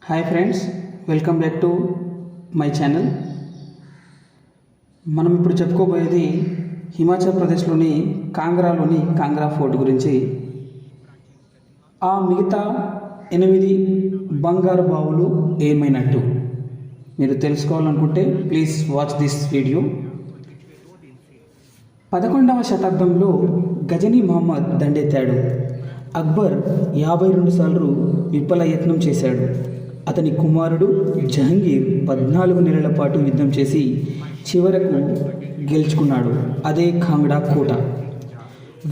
Hi friends, welcome back to my channel. మనం ఇప్పుడు చెప్పుకోబోయేది హిమాచల్ ప్రదేశ్లోని కాంగ్రాలోని కాంగ్రా ఫోర్ట్ గురించి. ఆ మిగతా 8 బంగారు బావులు ఏమైనట్టు మీరు తెలుసుకోవాలనుకుంటే ప్లీజ్ వాచ్ దిస్ వీడియో. 11వ శతాబ్దంలో గజనీ మహమ్మద్ దండెత్తాడు. అక్బర్ 52 సార్లు విఫల యత్నం చేశాడు. అతని కుమారుడు జహంగీర్ 14 నెలల పాటు యుద్ధం చేసి చివరకు గెలుచుకున్నాడు. అదే కాంగ్డా కోట.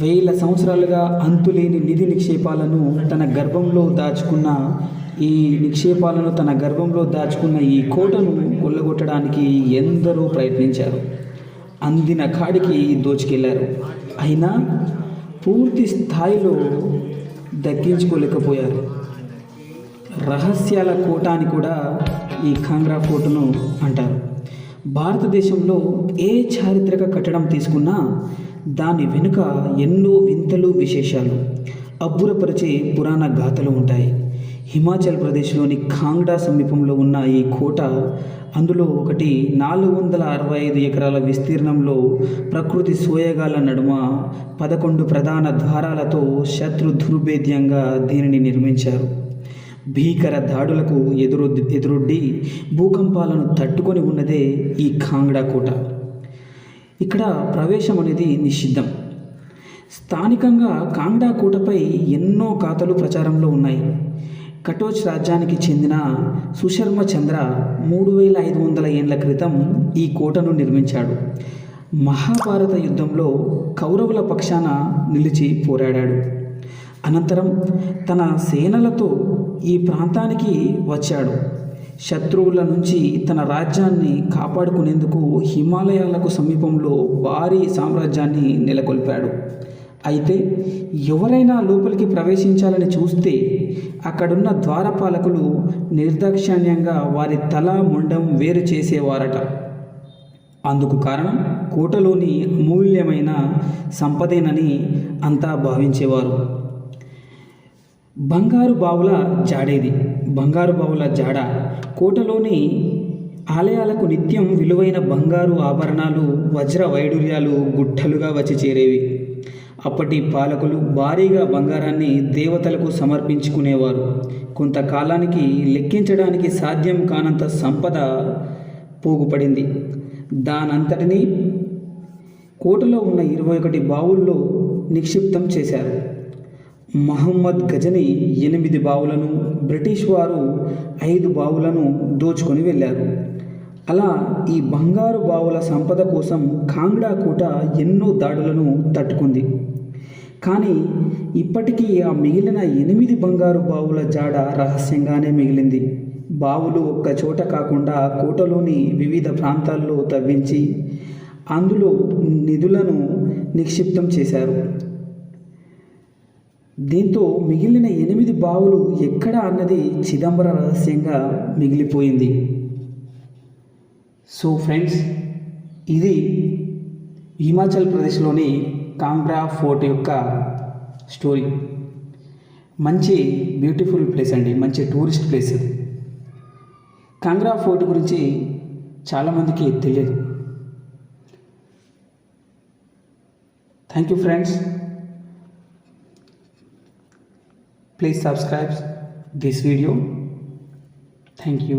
1000 సంవత్సరాలుగా అంతులేని నిధి నిక్షేపాలను తన గర్భంలో దాచుకున్న ఈ కోటను కొల్లగొట్టడానికి ఎందరో ప్రయత్నించారు. అందిన కాడికి దోచుకెళ్లారు. అయినా పూర్తి స్థాయిలో దక్కించుకోలేకపోయారు. రహస్యాల కోట అని కూడా ఈ కాంగ్రా ఫోర్టును అంటారు. భారతదేశంలో ఏ చారిత్రక కట్టడం తీసుకున్నా దాని వెనుక ఎన్నో వింతలు, విశేషాలు, అబ్బురపరిచే పురాణ గాథలు ఉంటాయి. హిమాచల్ ప్రదేశ్లోని కాంగ్డా సమీపంలో ఉన్న ఈ కోట అందులో ఒకటి. 465 ఎకరాల విస్తీర్ణంలో ప్రకృతి సోయగాల నడుమ 11 ప్రధాన ద్వారాలతో శత్రు దుర్భేద్యంగా దీనిని నిర్మించారు. భీకర దాడులకు ఎదురొడ్డి భూకంపాలను తట్టుకొని ఉన్నదే ఈ కాంగ్డా కోట. ఇక్కడ ప్రవేశం అనేది నిషిద్ధం. స్థానికంగా కాంగ్డా కోటపై ఎన్నో గాథలు ప్రచారంలో ఉన్నాయి. కటోచ్ రాజ్యానికి చెందిన సుశర్మ చంద్ర 3500 ఏళ్ల క్రితం ఈ కోటను నిర్మించాడు. మహాభారత యుద్ధంలో కౌరవుల పక్షాన నిలిచి పోరాడాడు. అనంతరం తన సేనలతో ఈ ప్రాంతానికి వచ్చాడు. శత్రువుల నుంచి తన రాజ్యాన్ని కాపాడుకునేందుకు హిమాలయాలకు సమీపంలో భారీ సామ్రాజ్యాన్ని నెలకొల్పాడు. అయితే ఎవరైనా లోపలికి ప్రవేశించాలని చూస్తే అక్కడున్న ద్వారపాలకులు నిర్దాక్షిణ్యంగా వారి తల, మొండం వేరు చేసేవారట. అందుకు కారణం కోటలోని అమూల్యమైన సంపదేనని అంతా భావించేవారు. బంగారు బావుల జాడ. కోటలోని ఆలయాలకు నిత్యం విలువైన బంగారు ఆభరణాలు, వజ్ర వైడూర్యాలు గుట్టలుగా వచ్చి చేరేవి. అప్పటి పాలకులు భారీగా బంగారాన్ని దేవతలకు సమర్పించుకునేవారు. కొంతకాలానికి లెక్కించడానికి సాధ్యం కానంత సంపద పోగుపడింది. దానంతటినీ కోటలో ఉన్న 21 బావుల్లో నిక్షిప్తం చేశారు. మహమ్మద్ గజని 8 బావులను, బ్రిటిష్ వారు 5 బావులను దోచుకొని వెళ్ళారు. అలా ఈ బంగారు బావుల సంపద కోసం కాంగ్డా కోట ఎన్నో దాడులను తట్టుకుంది. కానీ ఇప్పటికీ ఆ మిగిలిన 8 బంగారు బావుల జాడ రహస్యంగానే మిగిలింది. బావులు ఒక్క చోట కాకుండా కోటలోని వివిధ ప్రాంతాల్లో తవ్వించి అందులో నిధులను నిక్షిప్తం చేశారు. దీంతో మిగిలిన 8 బావులు ఎక్కడ అన్నది చిదంబర రహస్యంగా మిగిలిపోయింది. సో ఫ్రెండ్స్, ఇది హిమాచల్ ప్రదేశ్లోని కాంగ్రా ఫోర్ట్ యొక్క స్టోరీ. మంచి బ్యూటిఫుల్ ప్లేస్ అండి, మంచి టూరిస్ట్ ప్లేస్ అది. కాంగ్రా ఫోర్ట్ గురించి చాలామందికి తెలియదు. Thank you friends. Please subscribe this video. Thank you.